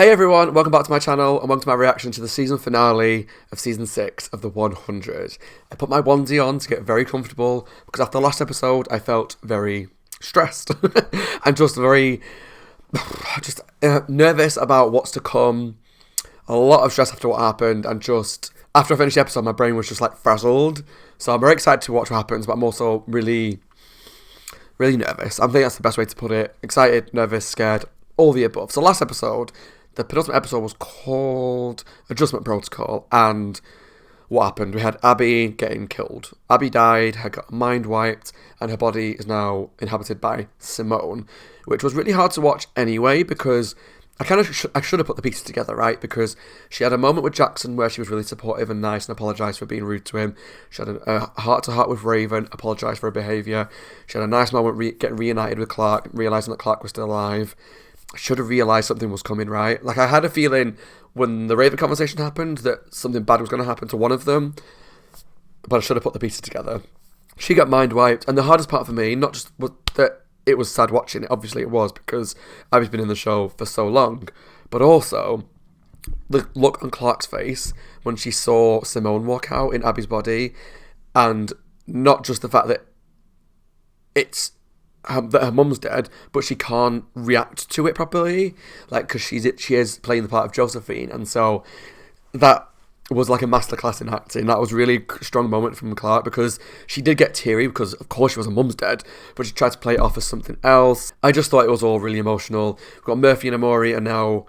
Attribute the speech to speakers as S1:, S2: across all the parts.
S1: Hey everyone, welcome back to my channel and welcome to my reaction to the season finale of season 6 of The 100. I put my onesie on to get very comfortable because after the last episode I felt very stressed and just very nervous about what's to come. A lot of stress after what happened, and just after I finished the episode my brain was just like frazzled. So I'm very excited to watch what happens, but I'm also really nervous. I think that's the best way to put it. Excited, nervous, scared, all the above. So last episode, the penultimate episode, was called Adjustment Protocol, and what happened? We had Abby getting killed. Abby died, her mind wiped, and her body is now inhabited by Simone, which was really hard to watch anyway, because I should have put the pieces together, right? Because she had a moment with Jackson where she was really supportive and nice and apologised for being rude to him. She had a heart-to-heart with Raven, apologised for her behaviour. She had a nice moment getting reunited with Clark, realising that Clark was still alive. I should have realised something was coming, right? Like, I had a feeling when the Raven conversation happened that something bad was going to happen to one of them, but I should have put the pieces together. She got mind wiped, and the hardest part for me, not just was that it was sad watching it, obviously it was, because Abby's been in the show for so long, but also the look on Clark's face when she saw Simone walk out in Abby's body, and not just the fact that that her mum's dead, but she can't react to it properly, like, because she is playing the part of Josephine, and so that was like a masterclass in acting. That was a really strong moment from Clark, because she did get teary because of course she was her mum's dead, but she tried to play it off as something else. I just thought it was all really emotional. We've got Murphy and Amori and now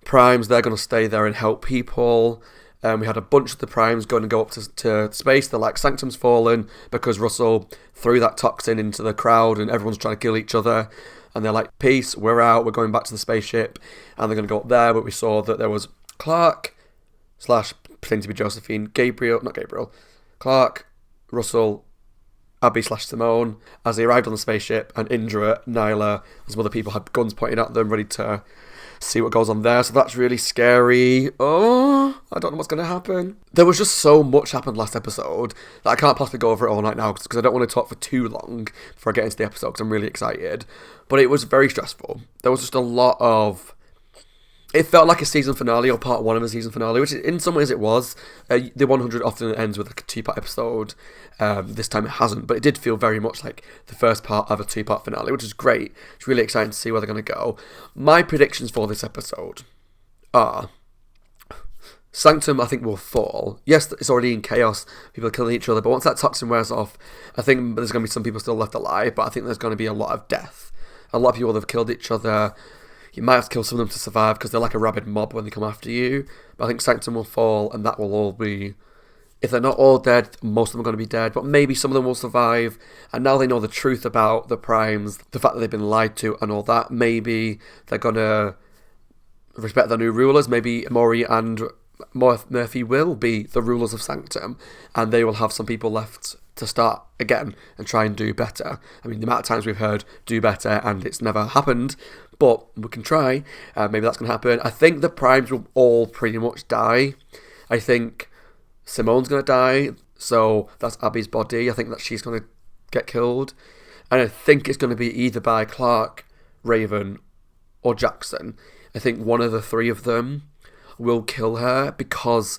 S1: Primes. They're going to stay there and help people. We had a bunch of the Primes going to go up to space. They're like, Sanctum's fallen because Russell threw that toxin into the crowd and everyone's trying to kill each other. And they're like, peace, we're out, we're going back to the spaceship. And they're going to go up there, but we saw that there was Clark / pretending to be Josephine, Clark, Russell, Abby / Simone, as they arrived on the spaceship, and Indra, Nyla, and some other people had guns pointed at them, ready to see what goes on there. So that's really scary. Oh, I don't know what's going to happen. There was just so much happened last episode that I can't possibly go over it all night now, because I don't want to talk for too long before I get into the episode, because I'm really excited. But it was very stressful. There was just a lot of... It felt like a season finale, or part one of a season finale, which in some ways it was. The 100 often ends with like a two-part episode. This time it hasn't, but it did feel very much like the first part of a two-part finale, which is great. It's really exciting to see where they're going to go. My predictions for this episode are... Sanctum, I think, will fall. Yes, it's already in chaos. People are killing each other, but once that toxin wears off, I think there's going to be some people still left alive, but I think there's going to be a lot of death. A lot of people have killed each other. You might have to kill some of them to survive because they're like a rabid mob when they come after you. But I think Sanctum will fall, and that will all be... If they're not all dead, most of them are going to be dead, but maybe some of them will survive. And now they know the truth about the Primes, the fact that they've been lied to and all that. Maybe they're going to respect their new rulers. Maybe Maury and Murphy will be the rulers of Sanctum, and they will have some people left to start again and try and do better. I mean, the amount of times we've heard do better and it's never happened, but we can try. Maybe that's going to happen. I think the Primes will all pretty much die. I think Simone's going to die, so that's Abby's body. I think that she's going to get killed. And I think it's going to be either by Clark, Raven, or Jackson. I think one of the three of them will kill her, because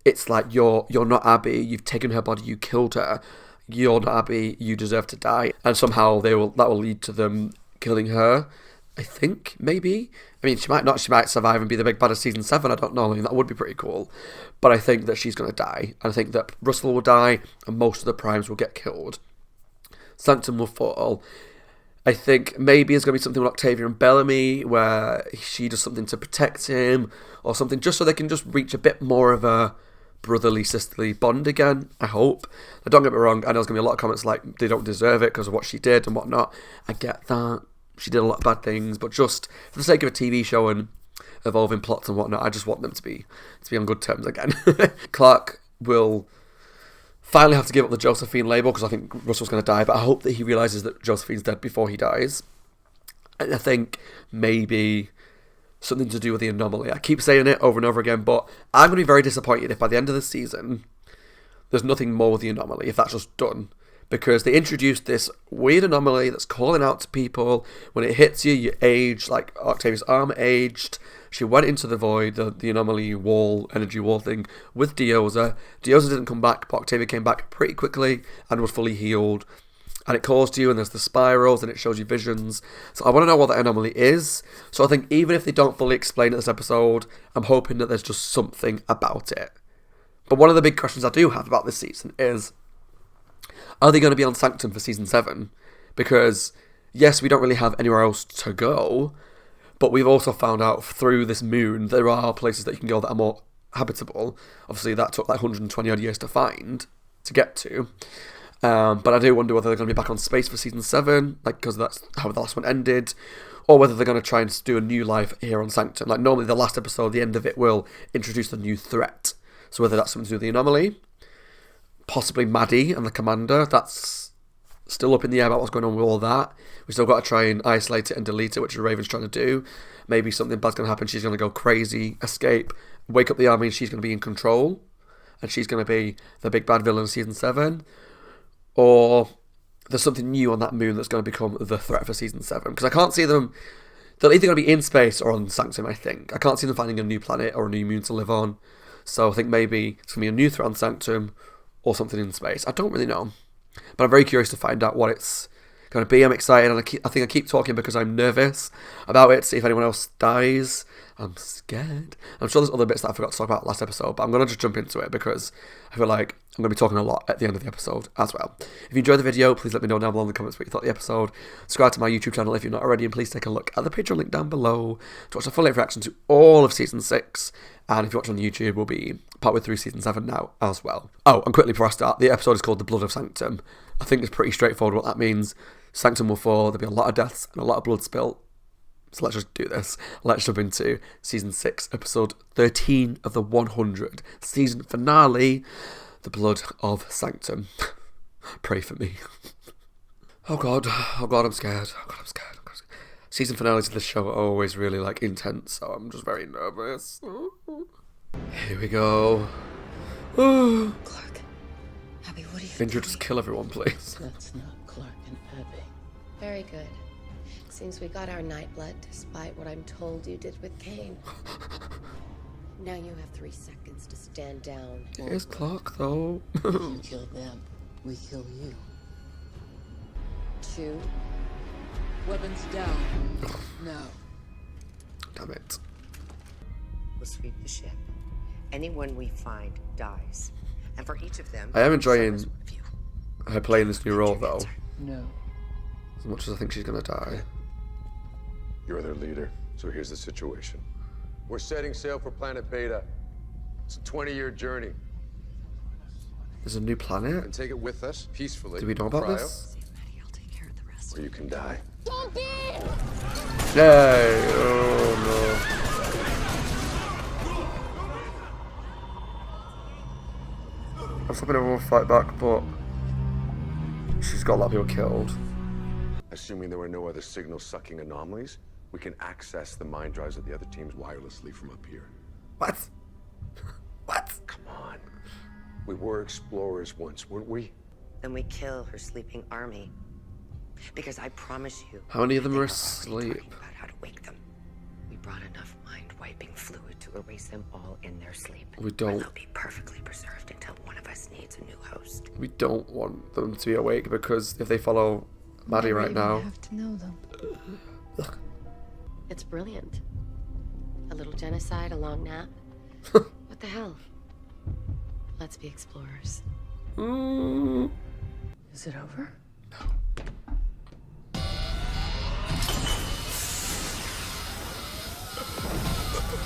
S1: it's like, you're not Abby, you've taken her body, you killed her, you're not Abby, you deserve to die. And somehow that will lead to them killing her, I think, maybe. I mean, she might not, she might survive and be the big bad of season 7, I don't know. I mean, that would be pretty cool. But I think that she's going to die. And I think that Russell will die, and most of the Primes will get killed. Sanctum will fall. I think maybe it's going to be something with Octavia and Bellamy, where she does something to protect him, or something just so they can just reach a bit more of a brotherly, sisterly bond again, I hope. Now, don't get me wrong, I know there's going to be a lot of comments like, they don't deserve it because of what she did and whatnot. I get that. She did a lot of bad things, but just for the sake of a TV show and evolving plots and whatnot, I just want them to be on good terms again. Clark will finally have to give up the Josephine label, because I think Russell's going to die, but I hope that he realises that Josephine's dead before he dies. And I think maybe something to do with the anomaly. I keep saying it over and over again, but I'm going to be very disappointed if by the end of the season there's nothing more with the anomaly, if that's just done. Because they introduced this weird anomaly that's calling out to people. When it hits you, you age, like Octavia's arm aged. She went into the void, the anomaly wall, energy wall thing, with Dioza. Dioza didn't come back, but Octavia came back pretty quickly and was fully healed. And it caused you, and there's the spirals, and it shows you visions. So I want to know what that anomaly is. So I think even if they don't fully explain it this episode, I'm hoping that there's just something about it. But one of the big questions I do have about this season is, are they going to be on Sanctum for season 7? Because, yes, we don't really have anywhere else to go, but we've also found out through this moon there are places that you can go that are more habitable. Obviously, that took like 120 odd years to find, to get to. But I do wonder whether they're going to be back on space for season 7, like, because that's how the last one ended, or whether they're going to try and do a new life here on Sanctum. Like, normally the last episode, the end of it, will introduce a new threat. So whether that's something to do with the anomaly, possibly Maddie and the commander, that's still up in the air about what's going on with all that. We've still got to try and isolate it and delete it, which Raven's trying to do. Maybe something bad's going to happen, she's going to go crazy, escape, wake up the army, and she's going to be in control, and she's going to be the big bad villain of season 7. Or there's something new on that moon that's going to become the threat for season 7. Because I can't see them, they're either going to be in space or on Sanctum, I think. I can't see them finding a new planet or a new moon to live on. So I think maybe it's going to be a new threat on Sanctum or something in space. I don't really know. But I'm very curious to find out what it's going to be. I'm excited, and I think I keep talking because I'm nervous about it, see if anyone else dies. I'm scared. I'm sure there's other bits that I forgot to talk about last episode, but I'm going to just jump into it because I feel like I'm going to be talking a lot at the end of the episode as well. If you enjoyed the video, please let me know down below in the comments what you thought of the episode. Subscribe to my YouTube channel if you're not already, and please take a look at the Patreon link down below to watch a full reaction to all of Season 6. And if you watch on YouTube, we'll be partway through Season 7 now as well. Oh, and quickly before I start, the episode is called The Blood of Sanctum. I think it's pretty straightforward what that means. Sanctum will fall, there'll be a lot of deaths and a lot of blood spilt. So let's just do this. Let's jump into Season 6, Episode 13 of the 100 season finale, The Blood of Sanctum. Pray for me. Oh God, I'm scared. Season finales of this show are always really like intense, so I'm just very nervous. Here we go.
S2: Clark, Abby, what are you
S1: Indra, just kill everyone, please.
S2: That's not Clark and Abby.
S3: Very good. Seems we got our nightblood despite what I'm told you did with Kane. Now you have 3 seconds to stand down.
S1: Here's Clark, though.
S2: You kill them, we kill you.
S3: 2.
S2: Weapons down. No.
S1: Damn it.
S4: We'll sweep the ship. Anyone we find dies. And for each of them,
S1: I am enjoying
S4: so is one of you.
S1: her playing this new role,
S4: Your
S1: though.
S4: answer.
S2: No.
S1: As much as I think she's gonna die.
S5: You're their leader, so here's the situation. We're setting sail for planet Beta. It's a 20-year journey.
S1: There's a new
S5: And
S1: planet?
S5: take it with us, peacefully.
S1: Do we know about
S5: cryo,
S1: this?
S4: Save Maddie, I'll take care of the rest.
S5: Or you can die.
S1: Yay! Oh no. I was hoping everyone would fight back, but she's got a lot of people killed.
S5: Assuming there were no other signal-sucking anomalies, we can access the mind drives of the other teams wirelessly from up here.
S1: What? What?
S5: Come on. We were explorers once, weren't we?
S4: Then we kill her sleeping army. Because I promise you,
S1: How many of them
S4: they
S1: are
S4: were already
S1: asleep?
S4: talking about how to wake them. We brought enough mind-wiping fluid to erase them all in their sleep.
S1: We
S4: Where
S1: don't.
S4: they'll be perfectly preserved until one of us needs a new host.
S1: We don't want them to be awake because if they follow Maddie right now.
S3: have to know them. It's brilliant. A little genocide, a long nap. What the hell? Let's be explorers.
S2: Is it over?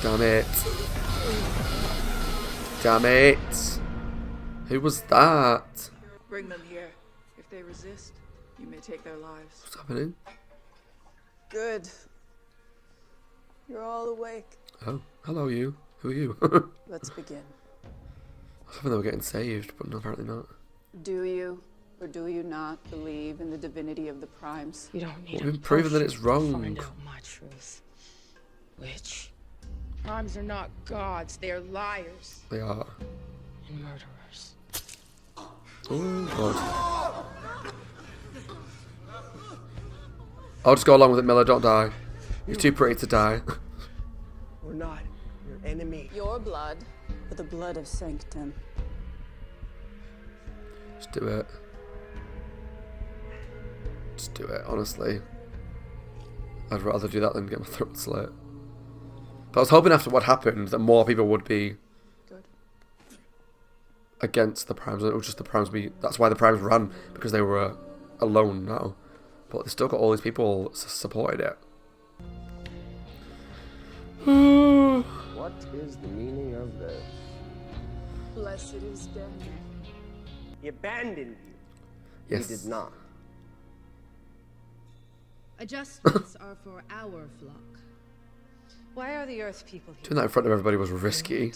S1: Damn it. Damn it. Who was that?
S6: Bring them here. If they resist, you may take their lives.
S1: What's happening?
S6: Good. You're all awake.
S1: Oh, hello you. Who are you?
S6: Let's begin.
S1: I was hoping they were getting saved, but no, apparently not.
S6: Do you or do you not believe in the divinity of the primes?
S2: You don't need
S1: Well, we've been proven that it's
S2: to
S1: wrong.
S2: find out my truth. Which? Primes are not gods, they are liars
S1: They are.
S2: and murderers.
S1: Oh, God. I'll just go along with it, Miller. Don't die. You're too pretty to die.
S7: We're not your enemy.
S6: Your blood or the blood of Sanctum.
S1: Just do it. Just do it, honestly. I'd rather do that than get my throat slit. But I was hoping after what happened that more people would be
S6: Good.
S1: against the Primes. It was just the Primes that's why the Primes ran, because they were alone now. But they still got all these people supported it.
S7: What is the meaning of this?
S6: Blessed is Daniel.
S7: He abandoned you.
S1: Yes.
S7: He did not.
S8: Adjustments are for our flock.
S3: Why are the Earth people here?
S1: Doing that in front of everybody was risky.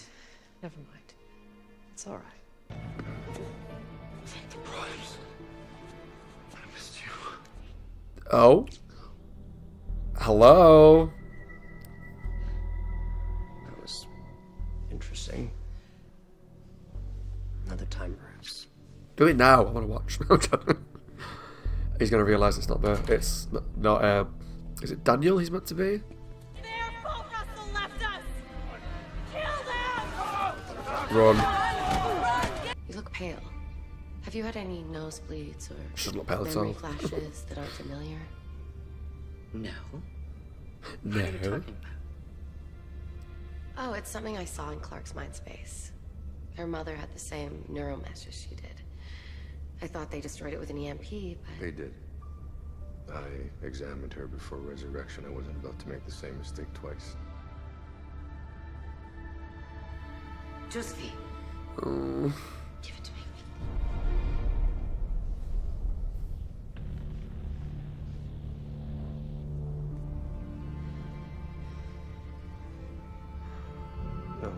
S3: Never mind. It's all right.
S5: The Primes. I missed you.
S1: Oh. Hello.
S7: That was interesting. Another time, perhaps.
S1: Do it now. I want to watch. He's going to realise it's not there. It's not, is it Daniel he's meant to be?
S8: Their fault Russell left us! Kill them!
S1: Run.
S3: You look pale. Have you had any nosebleeds or
S1: She doesn't look pale at
S3: memory
S1: all.
S3: flashes that aren't familiar?
S4: No.
S1: No.
S4: What are you talking about?
S3: Oh, it's something I saw in Clark's mind space. Her mother had the same neuromesh as she did. I thought they destroyed it with an EMP, but...
S5: They did. I examined her before resurrection. I wasn't about to make the same mistake twice.
S3: Josephine,
S1: Oh.
S3: give it to me.
S7: No.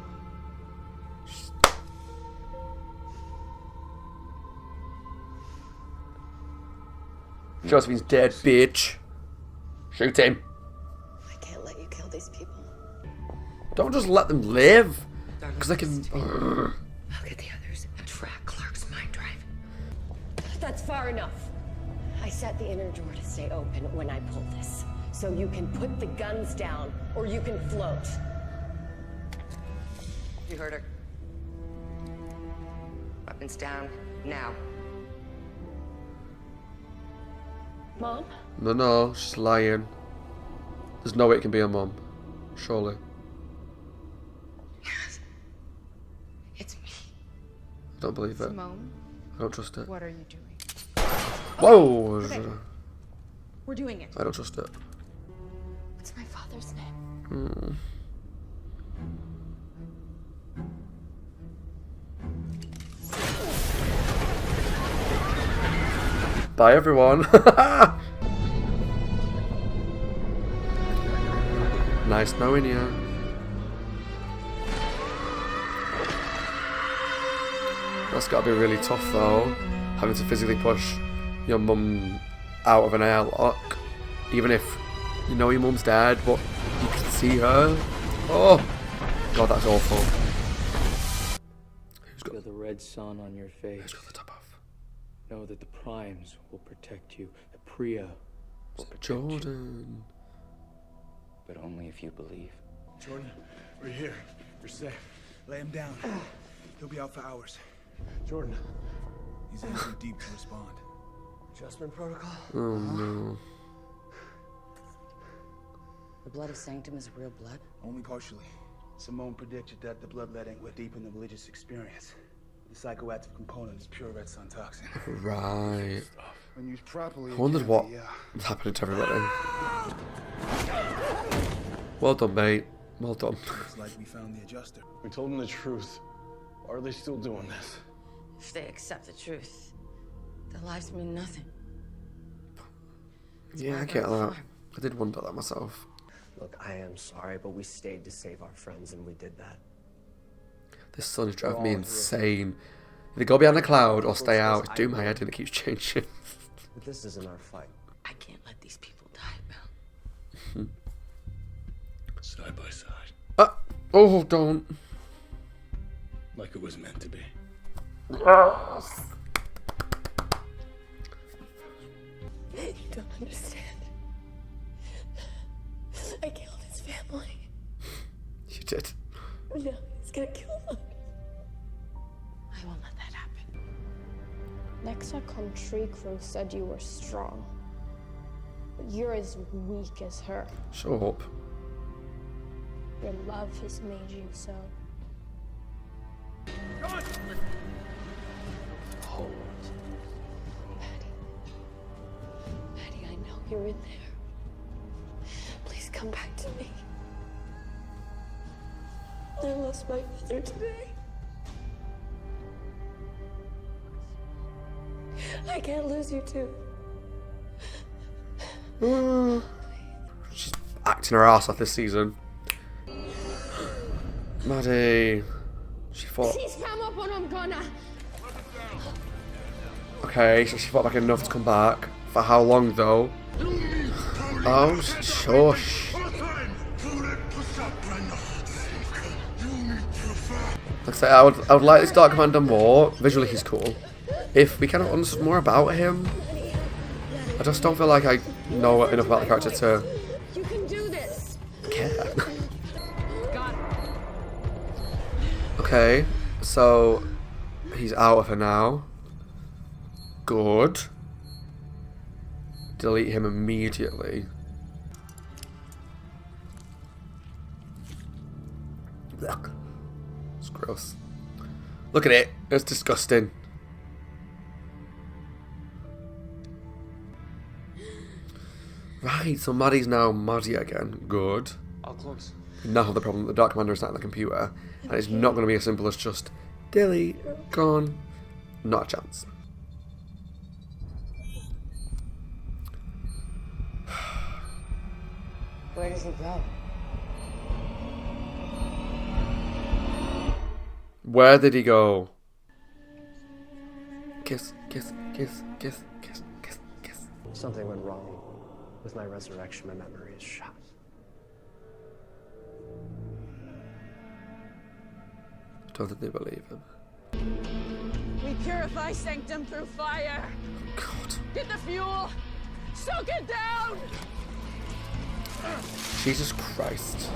S1: Josephine's dead, bitch. Shoot him.
S3: I can't let you kill these people.
S1: Don't just let them live. Because they can...
S4: I'll get the others and track Clark's mind drive.
S3: That's far enough. I set the inner door to stay open when I pull this. So you can put the guns down, or you can float.
S4: You heard her. Weapons down, now.
S3: Mom?
S1: No, she's lying. There's no way it can be her mum. Surely.
S4: Yes. It's me.
S1: I don't believe it.
S2: Simone,
S1: I don't trust it.
S2: what are you doing?
S1: Whoa!
S2: Okay. We're doing it.
S1: I don't trust it.
S3: What's my father's name?
S1: Bye, everyone. Nice knowing you. That's got to be really tough, though, having to physically push your mum out of an airlock, even if you know your mum's dead, but you can see her. Oh, God, that's awful. Who's got
S9: Feel the red sun on your face.
S1: the top off?
S9: Know that the primes will protect you. The Priya will protect you.
S1: Jordan.
S9: But only if you believe.
S10: Jordan, we're here. You're safe. Lay him down. He'll be out for hours.
S5: Jordan.
S10: He's in too deep to respond.
S7: Adjustment protocol?
S1: Oh, no.
S3: The blood of Sanctum is real blood?
S10: Only partially. Simone predicted that the bloodletting would deepen the religious experience. The psychoactive component is pure red sun toxin.
S1: Right.
S10: When used properly,
S1: I wondered what
S10: yeah.
S1: was happening to everybody. Well done, mate. Well done.
S10: Looks like we found the adjuster.
S5: We told them the truth. Why are they still doing this?
S3: If they accept the truth, their lives mean nothing.
S1: Yeah, I get that. I did wonder that myself.
S7: Look, I am sorry, but we stayed to save our friends, and we did that.
S1: This sun is driving me insane. Either go behind a cloud or stay out. It's doing my head and it keeps changing.
S7: But this isn't our fight.
S4: I can't let these people die, Bill.
S10: Side by side.
S1: Oh, don't.
S10: Like it was meant to be.
S3: You don't understand. I killed his family. No, he's gonna kill them. I won't let that happen.
S11: Nexa Country Crew said you were strong. But you're as weak as her.
S1: Shut up.
S11: Your love has made you so.
S3: Hold. Maddie, I know you're in there. Please come back to me. I lost my mother today. I can't lose you too.
S1: She's acting her ass off this season. Maddie. She fought.
S11: She's come up and I'm gonna.
S1: Okay, so she fought back enough to come back. For how long though? Oh, shush. Like I say, I would like this Dark Commander more. Visually, he's cool. If we kind of understood more about him, I just don't feel like I know enough about the character to
S11: You can do this.
S1: care. Okay, so he's out of her now. Good. Delete him immediately. Ugh. It's gross. Look at it. It's disgusting. Right, so Maddie's now Maddie again. Good.
S7: I'll close.
S1: We now have the problem that the Dark Commander is not on the computer. And it's not going to be as simple as just delete, gone. Not a chance.
S3: Where does he go?
S1: Where did he go? Kiss, kiss, kiss, kiss, kiss, kiss, kiss.
S7: Something went wrong with my resurrection. My memory is shot.
S1: I don't think they believe him.
S8: We purify Sanctum through fire.
S1: God.
S8: Get the fuel. Soak it down.
S1: Jesus Christ.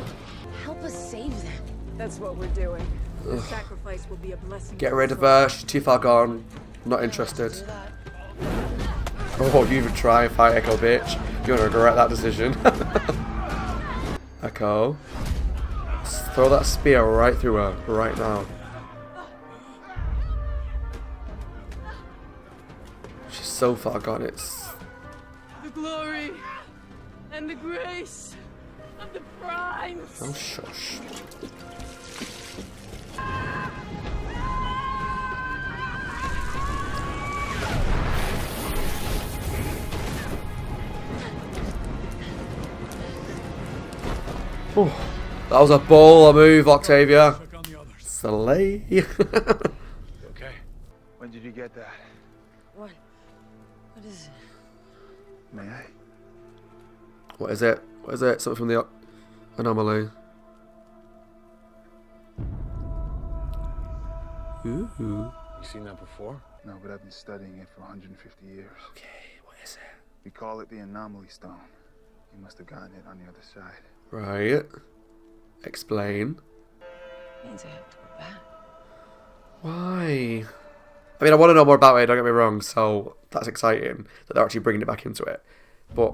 S3: Help us save them.
S6: That's what we're doing. The sacrifice will be a blessing.
S1: Get rid of her. She's too far gone. Not interested. Oh, you even try and fight Echo, bitch. You're gonna regret that decision. Echo. Throw that spear right through her, right now. She's so far gone, it's...
S8: The glory and the grace of the primes.
S1: Oh, shush. Ooh, that was a baller move, Octavia. Slay.
S10: Okay. When did you get that?
S3: What is it?
S10: May I?
S1: What is it? What is it? Something from the anomaly. Ooh.
S5: You seen that before?
S10: No, but I've been studying it for 150 years.
S1: Okay, what is it?
S10: We call it the anomaly stone. You must have gotten it on the other side.
S1: Right. Explain.
S3: Means I have to go back.
S1: Why? I mean, I want to know more about it, don't get me wrong, so that's exciting that they're actually bringing it back into it. But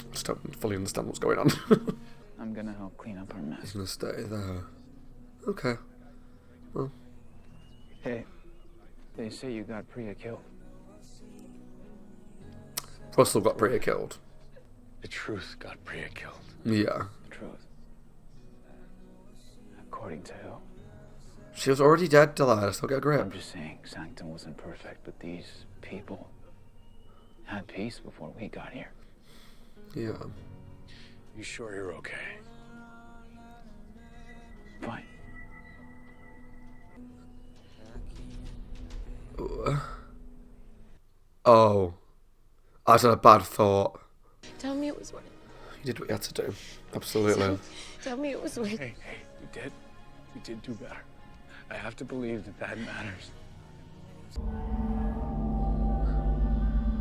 S1: I just don't fully understand what's going on.
S9: I'm gonna help clean up our mess.
S1: He's going to stay there. Okay. Well.
S9: Hey, they say you got Priya killed.
S1: Russell got Priya killed.
S5: The truth got Priya killed.
S1: Yeah.
S9: The truth. According to who?
S1: She was already dead, Delilah, so get a
S9: I'm
S1: grip.
S9: just saying, Sanctum wasn't perfect, but these people had peace before we got here.
S1: Yeah.
S5: You sure you're okay?
S9: Fine.
S1: Oh. I had a bad thought.
S3: Tell me it was worth it.
S1: You did what you had to do. Absolutely.
S3: Tell me it was worth it.
S5: Hey, we did. We did do better. I have to believe that that matters.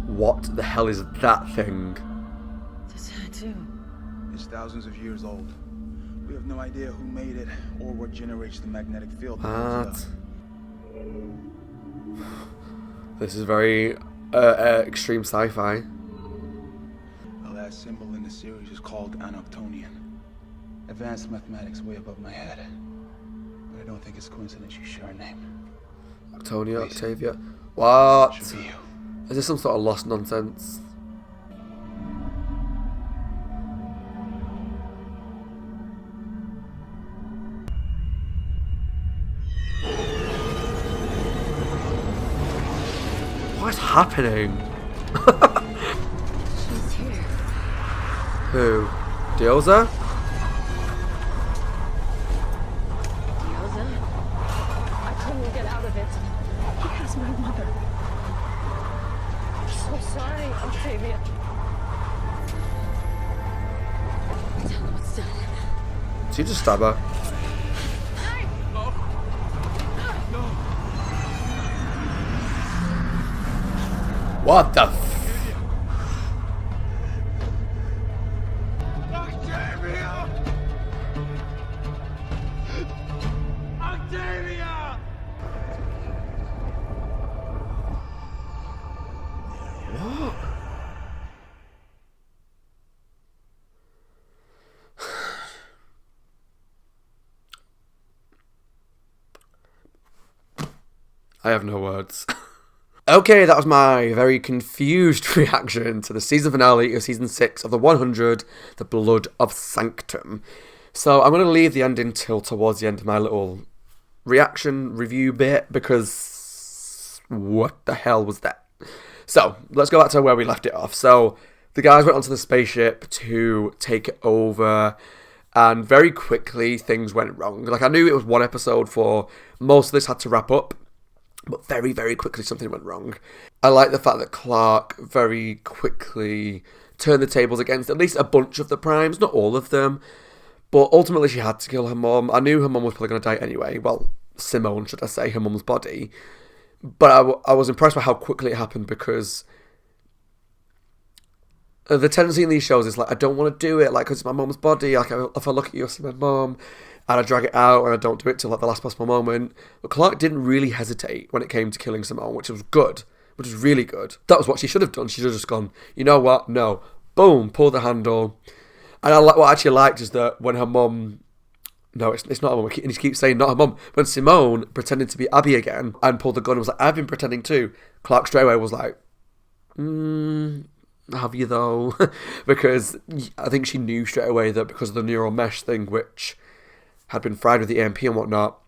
S1: What the hell is that thing?
S3: The tattoo.
S10: It's thousands of years old. We have no idea who made it or what generates the magnetic field.
S1: What? This is very extreme sci-fi.
S10: The last symbol in the series is called Anoctonian. Advanced mathematics way above my head. But I don't think it's coincidence you share a name.
S1: Antonia,
S10: Please.
S1: Octavia. What?
S10: Should be you.
S1: Is this some sort of lost nonsense? What's happening?
S3: She's here.
S1: Who? Dioza?
S3: Dioza?
S8: I couldn't get out of it. Where's my mother? I'm so sorry, Octavia.
S3: Tell them what's done.
S1: Did you just stab her? What the f...
S10: Octavia! Octavia!
S1: What? I have no words. Okay, that was my very confused reaction to the season finale of season 6 of the 100, The Blood of Sanctum. So I'm going to leave the ending till towards the end of my little reaction review bit, because what the hell was that? So let's go back to where we left it off. So the guys went onto the spaceship to take it over, and very quickly things went wrong. Like, I knew it was one episode for most of this had to wrap up, but very, very quickly something went wrong. I like the fact that Clark very quickly turned the tables against at least a bunch of the Primes, not all of them, but ultimately she had to kill her mum. I knew her mum was probably going to die anyway. Well, Simone, should I say, her mum's body. But I was impressed by how quickly it happened, because the tendency in these shows is like, I don't want to do it, like, because it's my mum's body. Like, if I look at you, I see my mum, and I drag it out, and I don't do it till like the last possible moment. But Clark didn't really hesitate when it came to killing Simone, which was good, which was really good. That was what she should have done. She should have just gone, you know what? No. Boom, pull the handle. And what I actually liked is that when her mum... No, it's not her mum. And he keeps saying not her mum. When Simone pretended to be Abby again and pulled the gun and was like, I've been pretending too, Clark straight away was like, have you though? Because I think she knew straight away that because of the neural mesh thing, which had been fried with the AMP and whatnot,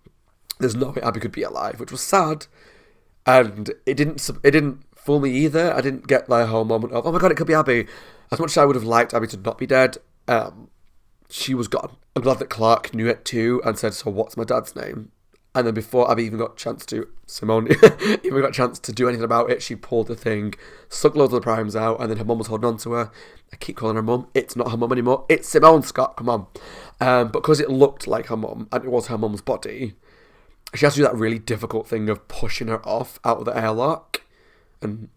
S1: there's no way Abby could be alive, which was sad. And it didn't fool me either. I didn't get like a whole moment of, oh my god, it could be Abby. As much as I would have liked Abby to not be dead, she was gone. I'm glad that Clark knew it too and said, so what's my dad's name? And then before Abby even got a chance to, Simone even got a chance to do anything about it, she pulled the thing, sucked loads of the Primes out, and then her mum was holding on to her. I keep calling her mum. It's not her mum anymore. It's Simone, Scott. Come on. But because it looked like her mum, and it was her mum's body, she has to do that really difficult thing of pushing her off out of the airlock. And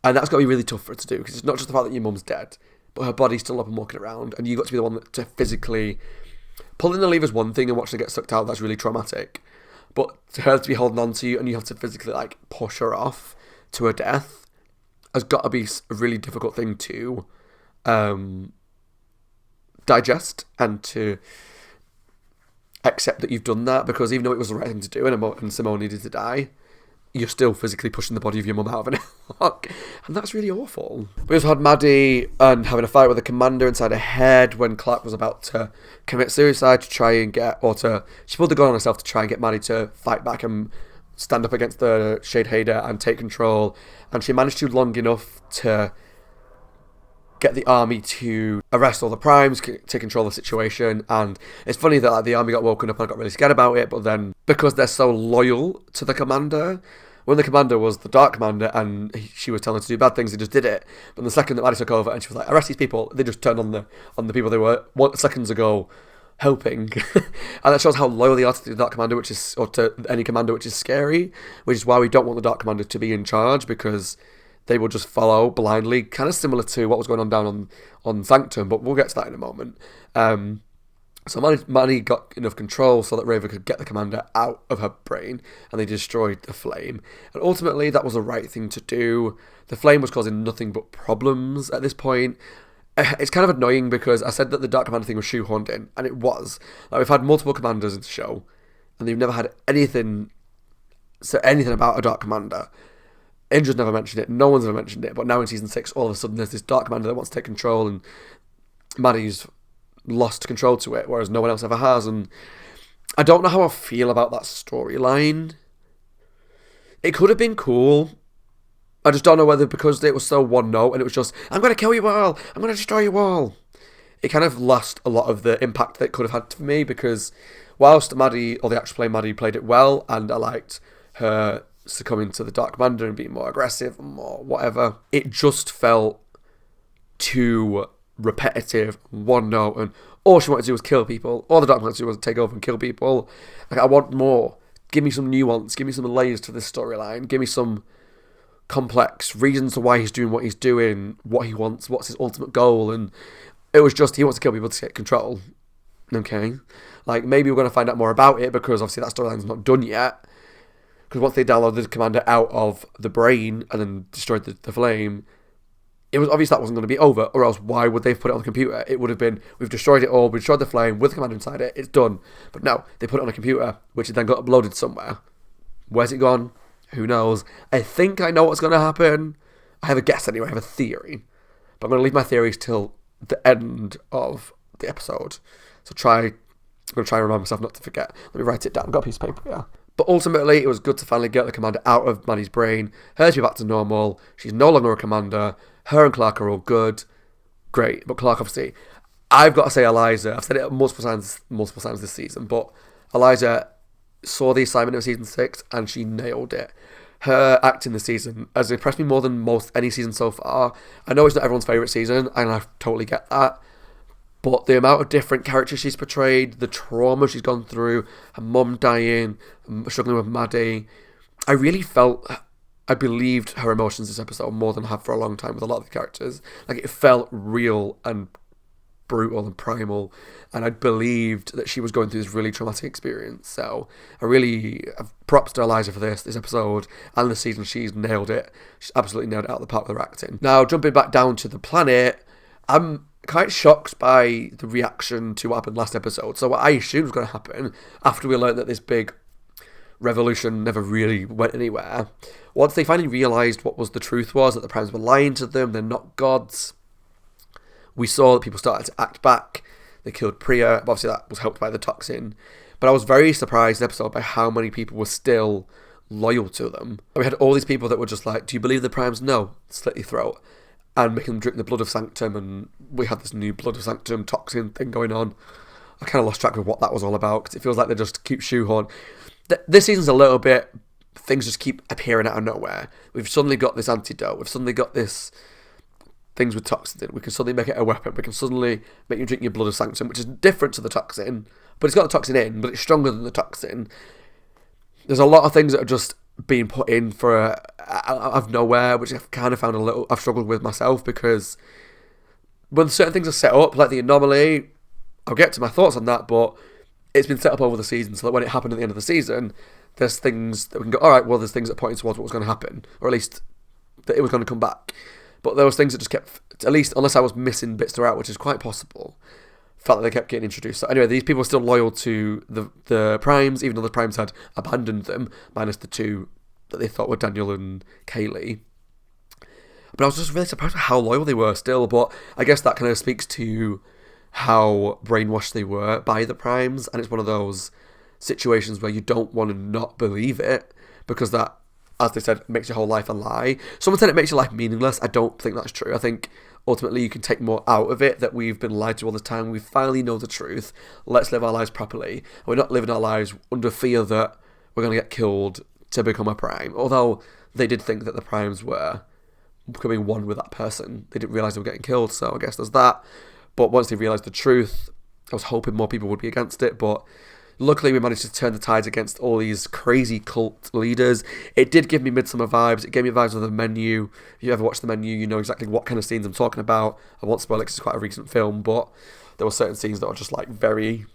S1: that's got to be really tough for her to do, because it's not just the fact that your mum's dead, but her body's still up and walking around, and you've got to be the one to physically... Pulling the lever's one thing, and watching her get sucked out, that's really traumatic. But to her to be holding on to you, and you have to physically, like, push her off to her death, has got to be a really difficult thing to digest, and to accept that you've done that, because even though it was the right thing to do, and Simone needed to die, you're still physically pushing the body of your mum out of an airlock, and that's really awful. We also had Maddie having a fight with the commander inside her head when Clark was about to commit suicide to try and she pulled the gun on herself to try and get Maddie to fight back and stand up against the Shade Hader and take control, and she managed to long enough to get the army to arrest all the Primes, take control of the situation. And it's funny that the army got woken up and got really scared about it, but then because they're so loyal to the commander, when the commander was the Dark Commander and she was telling them to do bad things, they just did it. But the second that Maddie took over and she was like, arrest these people, they just turned on the people they were seconds ago helping. And that shows how loyal they are to the Dark Commander, or to any commander, which is scary, which is why we don't want the Dark Commander to be in charge, because they will just follow blindly, kind of similar to what was going on down on Sanctum, but we'll get to that in a moment. So Maddie got enough control so that Raver could get the commander out of her brain, and they destroyed the flame. And ultimately, that was the right thing to do. The flame was causing nothing but problems at this point. It's kind of annoying because I said that the Dark Commander thing was shoehorned in, and it was. Like, we've had multiple commanders in the show, and they've never had anything about a Dark Commander. Indra's never mentioned it, no one's ever mentioned it, but now in Season 6, all of a sudden there's this Dark Commander that wants to take control, and Maddie's lost control to it, whereas no one else ever has, and I don't know how I feel about that storyline. It could have been cool. I just don't know whether because it was so one note and it was just, I'm going to kill you all, I'm going to destroy you all. It kind of lost a lot of the impact that it could have had for me, because whilst Maddie, or the actual play Maddie, played it well, and I liked her succumbing to the Dark Commander and being more aggressive and more whatever, it just felt too repetitive, one note, and all she wanted to do was kill people. All the Dark Commander was to take over and kill people. Like, I want more. Give me some nuance, give me some layers to this storyline, give me some complex reasons to why he's doing what he's doing, what he wants, what's his ultimate goal. And it was just, he wants to kill people to get control. Okay? Like, maybe we're going to find out more about it, because obviously that storyline's not done yet. Because once they downloaded the commander out of the brain and then destroyed the flame, it was obvious that wasn't going to be over, or else why would they have put it on the computer? It would have been, we've destroyed it all, we destroyed the flame with the commander inside it, it's done. But no, they put it on a computer, which then got uploaded somewhere. Where's it gone? Who knows? I think I know what's going to happen. I have a guess anyway, I have a theory. But I'm going to leave my theories till the end of the episode. So I'm going to try and remind myself not to forget. Let me write it down, I've got a piece of paper here. But ultimately, it was good to finally get the commander out of Maddie's brain. Her to be back to normal. She's no longer a commander. Her and Clark are all good. Great. But Clark, obviously, I've got to say Eliza, I've said it multiple times this season, but Eliza saw the assignment of Season 6 and she nailed it. Her acting this season has impressed me more than most any season so far. I know it's not everyone's favourite season, and I totally get that. But the amount of different characters she's portrayed, the trauma she's gone through, her mum dying, struggling with Maddie, I believed her emotions this episode more than I have for a long time with a lot of the characters. Like, it felt real and brutal and primal, and I believed that she was going through this really traumatic experience. So I really have props to Eliza for this episode and the season. She's nailed it. She's absolutely nailed it out of the park with her acting. Now, jumping back down to the planet, I'm quite shocked by the reaction to what happened last episode. So what I assumed was going to happen after we learned that this big revolution never really went anywhere, once they finally realised what was the truth was, that the Primes were lying to them, they're not gods, we saw that people started to act back. They killed Priya, but obviously that was helped by the toxin. But I was very surprised in the episode by how many people were still loyal to them. We had all these people that were just like, do you believe the Primes? No. Slit your throat. And make them drink the blood of Sanctum, and we had this new blood of Sanctum toxin thing going on. I kind of lost track of what that was all about, because it feels like they just keep shoehorn. This season's a little bit, things just keep appearing out of nowhere. We've suddenly got this antidote, we've suddenly got this things with toxins in, we can suddenly make it a weapon, we can suddenly make you drink your blood of Sanctum, which is different to the toxin, but it's got the toxin in, but it's stronger than the toxin. There's a lot of things that are just being put in for out of nowhere, which I've kind of found I've struggled with myself, because when certain things are set up, like the anomaly, I'll get to my thoughts on that, but it's been set up over the season, so that when it happened at the end of the season, there's things that we can go, alright, well, there's things that are pointing towards what was going to happen, or at least that it was going to come back. But there was things that just kept, at least, unless I was missing bits throughout, which is quite possible, felt like they kept getting introduced. So anyway, these people are still loyal to the Primes, even though the Primes had abandoned them, minus the two that they thought were Daniel and Kaylee. But I was just really surprised at how loyal they were still, but I guess that kind of speaks to how brainwashed they were by the Primes, and it's one of those situations where you don't want to not believe it, because that, as they said, makes your whole life a lie. Someone said it makes your life meaningless. I don't think that's true. I think ultimately you can take more out of it, that we've been lied to all the time. We finally know the truth. Let's live our lives properly. We're not living our lives under fear that we're going to get killed to become a Prime. Although they did think that the Primes were becoming one with that person. They didn't realise they were getting killed, so I guess there's that. But once they realised the truth, I was hoping more people would be against it, but luckily we managed to turn the tides against all these crazy cult leaders. It did give me Midsummer vibes. It gave me vibes of The Menu. If you ever watched The Menu, you know exactly what kind of scenes I'm talking about. I won't spoil it because it's quite a recent film, but there were certain scenes that were just like very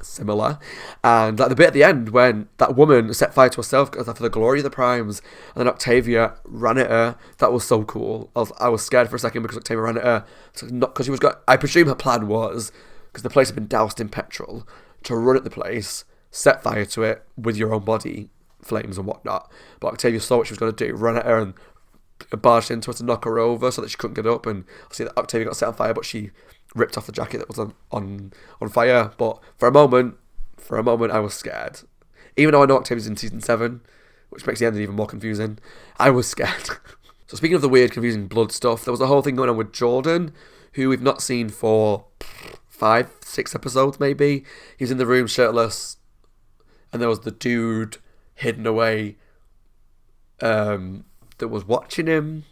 S1: similar. And like the bit at the end when that woman set fire to herself for the glory of the Primes, and then Octavia ran at her, that was so cool. I was scared for a second because Octavia ran at her, so not because she was I presume her plan was, because the place had been doused in petrol, to run at the place, set fire to it with your own body flames and whatnot. But Octavia saw what she was going to do, ran at her and barged into her to knock her over so that she couldn't get up, and obviously that Octavia got set on fire, but she ripped off the jacket that was on fire. But for a moment I was scared. Even though I know Octavia's in season 7, which makes the ending even more confusing, I was scared. So speaking of the weird, confusing blood stuff, there was a whole thing going on with Jordan, who we've not seen for 5-6 episodes maybe. He was in the room shirtless, and there was the dude hidden away that was watching him,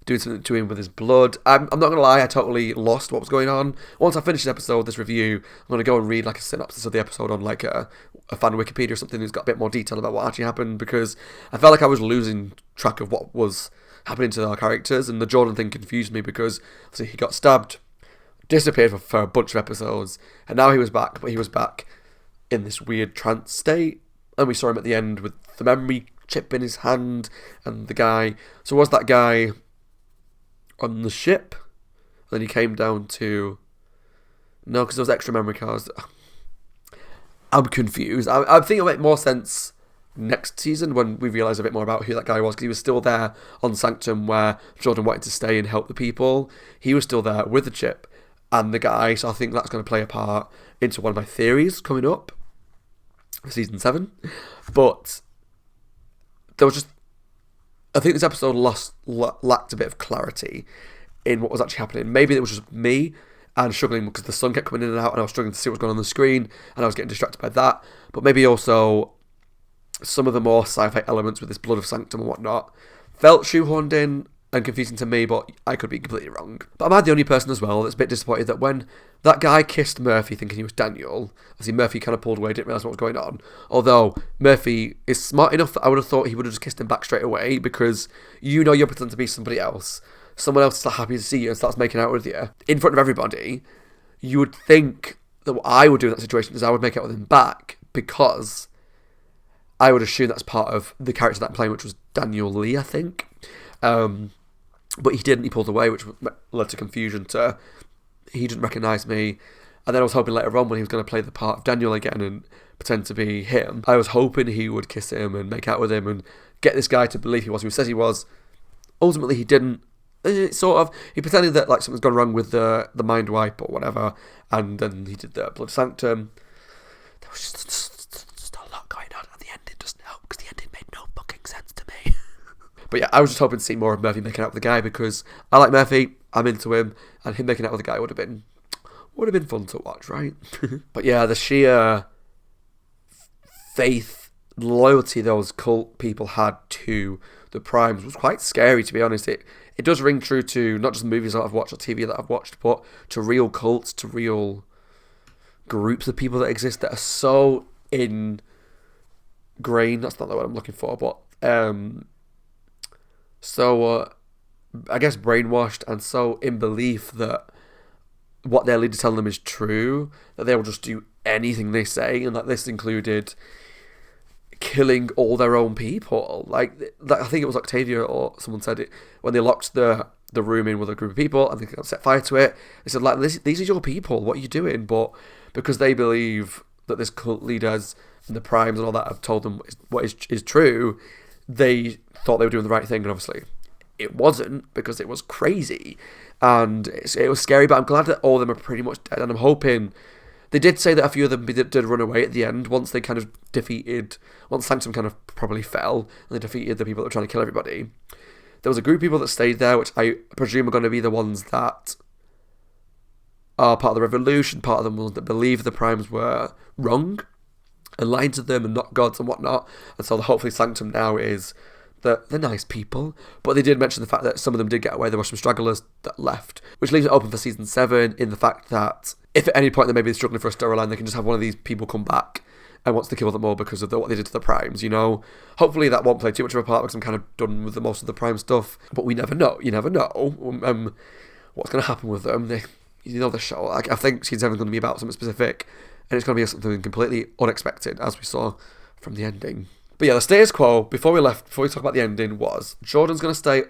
S1: doing something to him with his blood. I'm not going to lie, I totally lost what was going on. Once I finish this review, I'm going to go and read like a synopsis of the episode on like a fan Wikipedia or something who's got a bit more detail about what actually happened, because I felt like I was losing track of what was happening to our characters, and the Jordan thing confused me because obviously he got stabbed, disappeared for a bunch of episodes, and now he was back, but he was back in this weird trance state, and we saw him at the end with the memory chip in his hand, and the guy, so was that guy on the ship? And then he came down to, no, because there was extra memory cards. I'm confused. I think it'll make more sense next season when we realise a bit more about who that guy was, because he was still there on Sanctum where Jordan wanted to stay and help the people. He was still there with the chip and the guy, so I think that's going to play a part into one of my theories coming up for season 7. But there was just, I think this episode lacked a bit of clarity in what was actually happening. Maybe it was just me and struggling because the sun kept coming in and out, and I was struggling to see what was going on the screen, and I was getting distracted by that. But maybe also some of the more sci-fi elements with this blood of Sanctum and whatnot felt shoehorned in and confusing to me, but I could be completely wrong. But am I the only person as well that's a bit disappointed that when that guy kissed Murphy thinking he was Daniel, obviously Murphy kind of pulled away, didn't realise what was going on, although Murphy is smart enough that I would have thought he would have just kissed him back straight away, because you know you're pretending to be somebody else, someone else is like happy to see you and starts making out with you in front of everybody. You would think that what I would do in that situation is I would make out with him back, because I would assume that's part of the character that I'm playing, which was Daniel Lee, I think. But he didn't, he pulled away, which led to confusion to, he didn't recognise me. And then I was hoping later on when he was going to play the part of Daniel again and pretend to be him, I was hoping he would kiss him and make out with him and get this guy to believe he was who he says he was. Ultimately he didn't. Sort of, he pretended that like something's gone wrong with the mind wipe or whatever, and then he did the blood sanctum. There was just a lot going on at the end. It doesn't help because the ending made no fucking sense to me. But yeah, I was just hoping to see more of Murphy making out with the guy, because I like Murphy, I'm into him, and him making out with the guy would have been fun to watch, right? But yeah, the sheer faith, loyalty those cult people had to the Primes was quite scary, to be honest. It does ring true to not just movies that I've watched or TV that I've watched, but to real cults, to real groups of people that exist that are so ingrained, that's not the word I'm looking for, but I guess brainwashed and so in belief that what their leaders tell them is true, that they will just do anything they say, and that this included killing all their own people. Like I think it was Octavia or someone said it when they locked the room in with a group of people and they set fire to it. They said, like, these are your people, what are you doing? But because they believe that this cult leaders and the Primes and all that have told them what is true, they thought they were doing the right thing, and obviously it wasn't, because it was crazy and it was scary. But I'm glad that all of them are pretty much dead, and I'm hoping. They did say that a few of them did run away at the end once Sanctum kind of probably fell and they defeated the people that were trying to kill everybody. There was a group of people that stayed there, which I presume are going to be the ones that are part of the revolution, part of the ones that believe the Primes were wrong and lying to them and not gods and whatnot. And so hopefully Sanctum now is they're nice people. But they did mention the fact that some of them did get away. There were some stragglers that left, which leaves it open for season 7 in the fact that if at any point they may be struggling for a storyline, they can just have one of these people come back and wants to kill them all because of what they did to the Primes, you know? Hopefully that won't play too much of a part, because I'm kind of done with most of the Prime stuff. But we never know. You never know what's going to happen with them. You know the show. I think season 7 is going to be about something specific. and it's going to be something completely unexpected, as we saw from the ending. But yeah, the status quo, before we talk about the ending, was Jordan's going to stay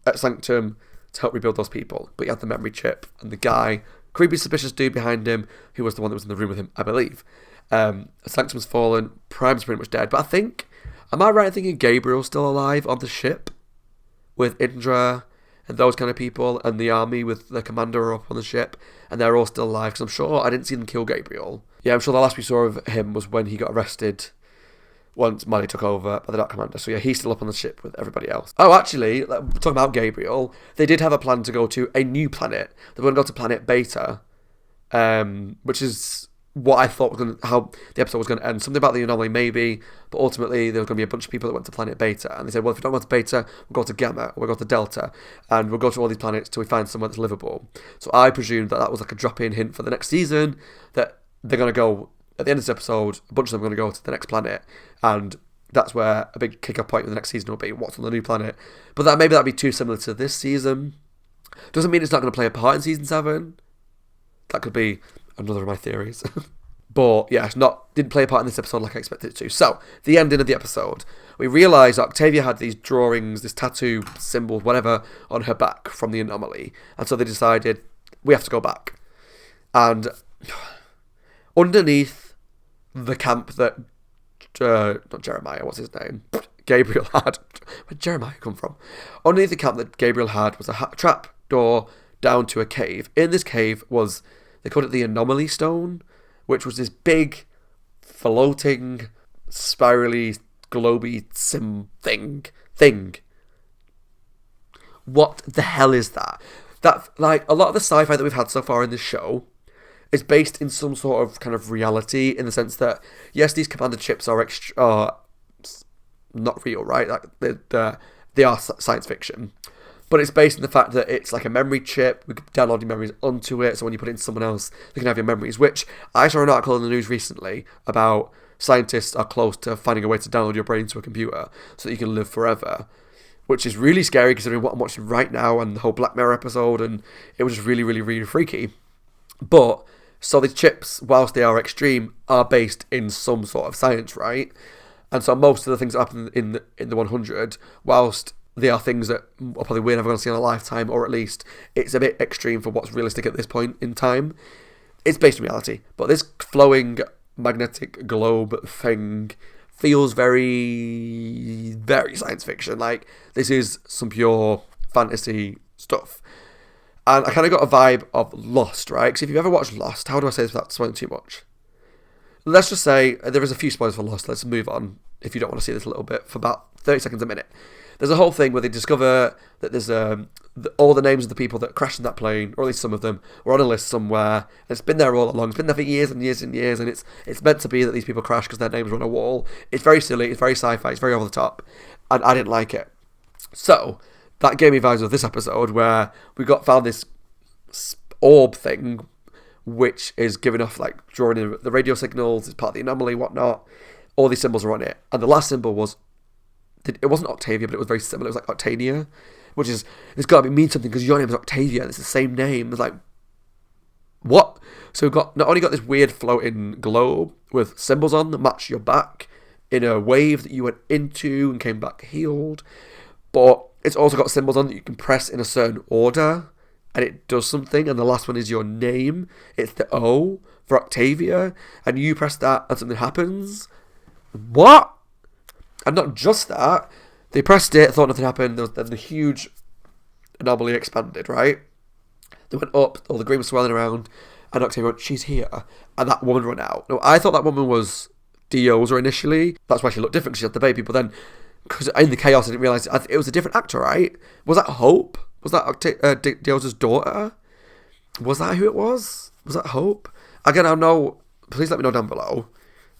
S1: at Sanctum to help rebuild those people, but he had the memory chip, and the guy, creepy, suspicious dude behind him, who was the one that was in the room with him, I believe. Sanctum's fallen, Prime's pretty much dead, but I think, am I right in thinking Gabriel's still alive on the ship with Indra and those kind of people, and the army with the commander up on the ship, and they're all still alive? Because I'm sure I didn't see them kill Gabriel. Yeah, I'm sure the last we saw of him was when he got arrested once Molly took over by the Dark Commander. So yeah, he's still up on the ship with everybody else. Oh, actually, talking about Gabriel, they did have a plan to go to a new planet. They were going to go to planet Beta, which is what I thought how the episode was going to end. Something about the anomaly, maybe, but ultimately there was going to be a bunch of people that went to planet Beta, and they said, well, if we don't go to Beta, we'll go to Gamma, or we'll go to Delta, and we'll go to all these planets till we find somewhere that's livable. So I presumed that was like a drop-in hint for the next season, that they're going to go, at the end of this episode, a bunch of them are going to go to the next planet, and that's where a big kick-off point of the next season will be, what's on the new planet. But maybe that'd be too similar to this season. Doesn't mean it's not going to play a part in Season 7. That could be another of my theories. But yeah, didn't play a part in this episode like I expected it to. So, the ending of the episode. We realise Octavia had these drawings, this tattoo, symbols, whatever, on her back from the anomaly. And so they decided, we have to go back. And underneath the camp that, not Jeremiah, what's his name? Gabriel had. Where'd Jeremiah come from? Underneath the camp that Gabriel had was a trap door down to a cave. In this cave was, they called it the Anomaly Stone, which was this big, floating, spirally, globy thing. What the hell is that? That, like, a lot of the sci-fi that we've had so far in this show is based in some sort of kind of reality, in the sense that, yes, these commander chips are not real, right? Like, they are science fiction. But it's based on the fact that it's like a memory chip. We can download your memories onto it, so when you put it in someone else, they can have your memories. Which, I saw an article in the news recently about scientists are close to finding a way to download your brain to a computer so that you can live forever. Which is really scary considering what I'm watching right now and the whole Black Mirror episode, and it was just really, really, really freaky. But, so these chips, whilst they are extreme, are based in some sort of science, right? And so most of the things that happen in the 100, whilst they are things that probably we're never going to see in a lifetime, or at least it's a bit extreme for what's realistic at this point in time, it's based in reality. But this flowing magnetic globe thing feels very, very science fiction. Like, this is some pure fantasy stuff. And I kind of got a vibe of Lost, right? Because if you've ever watched Lost, how do I say this without spoiling too much? Let's just say there is a few spoilers for Lost. Let's move on, if you don't want to see this a little bit, for about 30 seconds a minute. There's a whole thing where they discover that there's all the names of the people that crashed in that plane, or at least some of them, were on a list somewhere. And it's been there all along. It's been there for years and years and years, and it's meant to be that these people crashed because their names were on a wall. It's very silly, it's very sci-fi, it's very over the top, and I didn't like it. So that gave me vibes of this episode, where we found this orb thing, which is giving off, like, drawing in the radio signals, it's part of the anomaly, whatnot. All these symbols are on it, and the last symbol was, it wasn't Octavia, but it was very similar. It was like Octania, which is, it's got to mean something because your name is Octavia and it's the same name. It's like, what? So we've got not only got this weird floating globe with symbols on that match your back in a wave that you went into and came back healed, but it's also got symbols on that you can press in a certain order and it does something, and the last one is your name. It's the O for Octavia, and you press that and something happens. What? And not just that, they pressed it, thought nothing happened, then the huge anomaly expanded, right? They went up, all the green was swirling around, and Octavia went, she's here, and that woman ran out. No, I thought that woman was Diosa initially, that's why she looked different, because she had the baby, but then, because in the chaos I didn't realise, it was a different actor, right? Was that Hope? Was that Diosa's daughter? Was that who it was? Was that Hope? Again, I know, please let me know down below.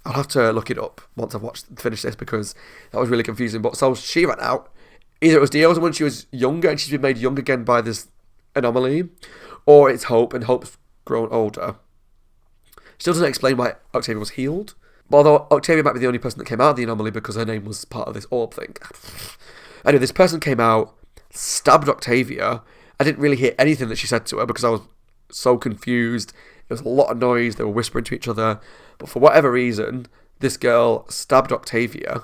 S1: I'll have to look it up once I've finished this, because that was really confusing. But so she ran out. Either it was Diosa when she was younger and she's been made young again by this anomaly, or it's Hope and Hope's grown older. Still doesn't explain why Octavia was healed. But although Octavia might be the only person that came out of the anomaly because her name was part of this orb thing. Anyway, this person came out, stabbed Octavia. I didn't really hear anything that she said to her because I was so confused It was a lot of noise. They were whispering to each other. But for whatever reason, this girl stabbed Octavia.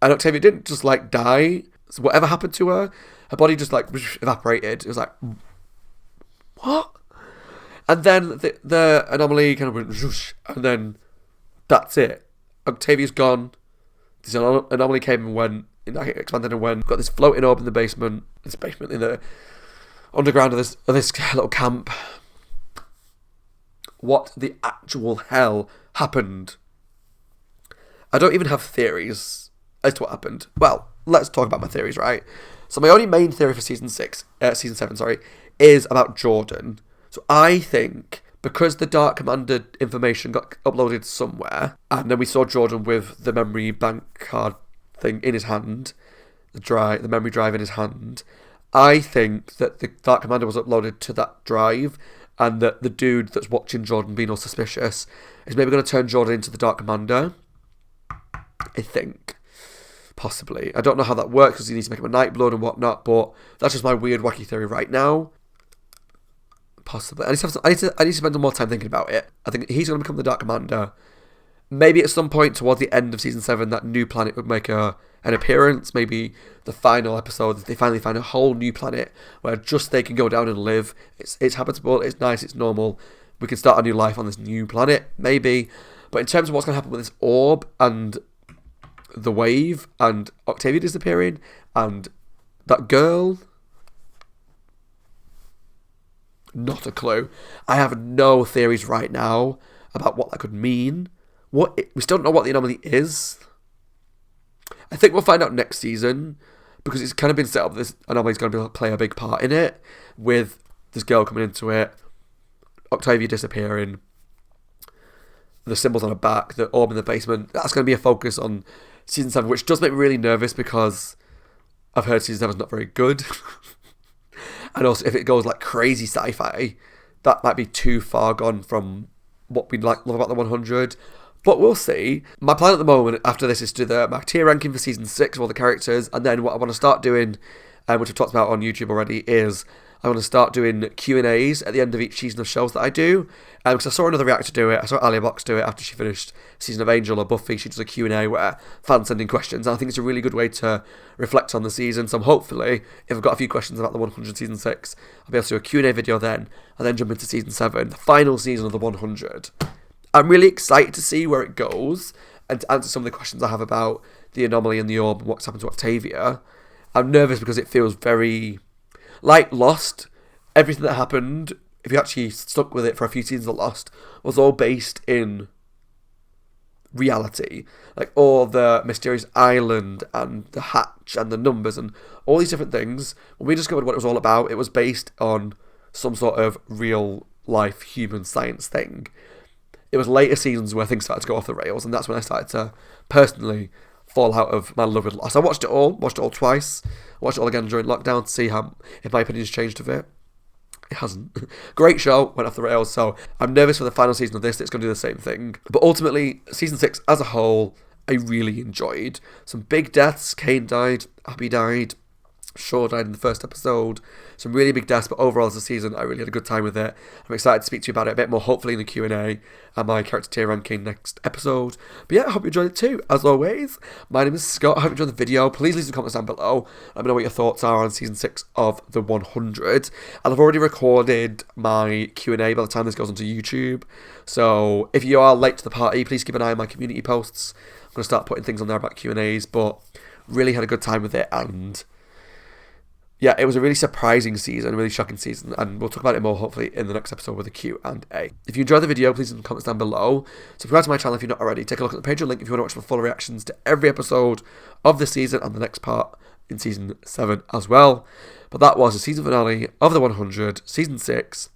S1: And Octavia didn't just, like, die. So whatever happened to her, her body just, like, evaporated. It was like, what? And then the anomaly kind of went, whoosh, and then that's it. Octavia's gone. This anomaly came and went. Expanded and went. Got this floating orb in the basement. This basement in the underground of this little camp. What the actual hell happened? I don't even have theories as to what happened. Well, let's talk about my theories, right? So my only main theory for season 7, is about Jordan. So I think because the Dark Commander information got uploaded somewhere, and then we saw Jordan with the memory bank card thing in his hand, the memory drive in his hand, I think that the Dark Commander was uploaded to that drive, and that the dude that's watching Jordan being all suspicious is maybe going to turn Jordan into the Dark Commander. I think. Possibly. I don't know how that works because he needs to make him a Nightblood and whatnot, but that's just my weird, wacky theory right now. Possibly. I need to spend some more time thinking about it. I think he's going to become the Dark Commander. Maybe at some point towards the end of season 7, that new planet would make an appearance. Maybe the final episode, they finally find a whole new planet where just they can go down and live. It's habitable, it's nice, it's normal. We can start a new life on this new planet, maybe. But in terms of what's going to happen with this orb and the wave and Octavia disappearing and that girl, not a clue. I have no theories right now about what that could mean. We still don't know what the anomaly is. I think we'll find out next season because it's kind of been set up that this anomaly is going to play a big part in it, with this girl coming into it, Octavia disappearing, the symbols on her back, the orb in the basement. That's going to be a focus on season 7, which does make me really nervous because I've heard season 7 is not very good. And also, if it goes like crazy sci-fi, that might be too far gone from what we love about the 100. But we'll see. My plan at the moment after this is to do my tier ranking for season 6 of all the characters, and then what I want to start doing, which I've talked about on YouTube already, is I want to start doing Q&As at the end of each season of shows that I do. Because I saw another reactor do it. I saw Alia Box do it after she finished season of Angel or Buffy. She does a Q&A where fans send in questions. And I think it's a really good way to reflect on the season. So hopefully, if I've got a few questions about the 100 season 6, I'll be able to do a Q&A video then, and then jump into season 7, the final season of the 100. I'm really excited to see where it goes and to answer some of the questions I have about the anomaly and the orb and what's happened to Octavia. I'm nervous because it feels very like Lost. Everything that happened, if you actually stuck with it for a few seasons of Lost, was all based in reality. Like all the mysterious island and the hatch and the numbers and all these different things. When we discovered what it was all about, it was based on some sort of real life human science thing. It was later seasons where things started to go off the rails, and that's when I started to personally fall out of my love with Lost. I watched it all twice. I watched it all again during lockdown to see if my opinion's changed of it. It hasn't. Great show, went off the rails, so I'm nervous for the final season of this. It's going to do the same thing. But ultimately, season 6 as a whole, I really enjoyed. Some big deaths. Kane died, Abby died, Shaw died in the first episode. Some really big deaths, but overall as a season, I really had a good time with it. I'm excited to speak to you about it a bit more, hopefully in the Q&A and my character tier ranking next episode. But yeah, I hope you enjoyed it too. As always, my name is Scott. I hope you enjoyed the video. Please leave some comments down below. Let me know what your thoughts are on season 6 of the 100. And I've already recorded my Q&A by the time this goes onto YouTube. So if you are late to the party, please keep an eye on my community posts. I'm going to start putting things on there about Q&As, but really had a good time with it, and yeah, it was a really surprising season, a really shocking season, and we'll talk about it more hopefully in the next episode with a Q&A. If you enjoyed the video, please leave some comments down below. Subscribe to my channel if you're not already. Take a look at the Patreon link if you want to watch my full reactions to every episode of the season and the next part in season 7 as well. But that was the season finale of the 100, season 6,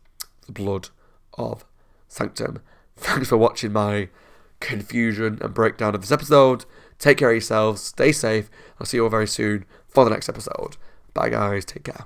S1: The Blood of Sanctum. Thanks for watching my confusion and breakdown of this episode. Take care of yourselves, stay safe. I'll see you all very soon for the next episode. Bye guys, take care.